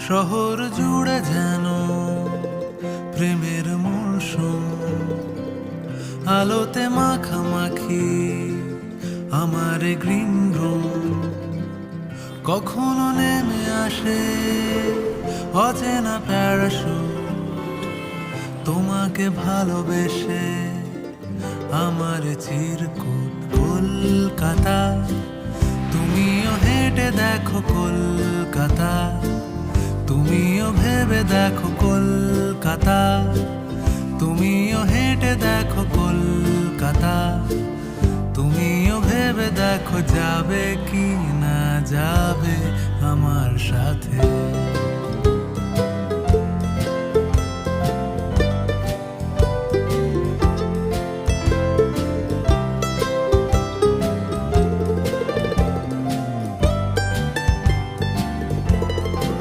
শহর জুড়ে যেন প্রেমের মৌসুম, আলোতে মাখামাখি আমার গ্রিন রুম। কখনো নেমে আসে অচেনা প্যারাশুট, তোমাকে ভালোবেসে আমার চিরকুট। কলকাতা, তুমিও হেঁটে দেখো কলকাতা, তুমিও ভেবে দেখো কলকাতা, তুমিও হেঁটে দেখো কলকাতা, তুমিও ভেবে দেখো যাবে কি না যাবে আমার সাথে।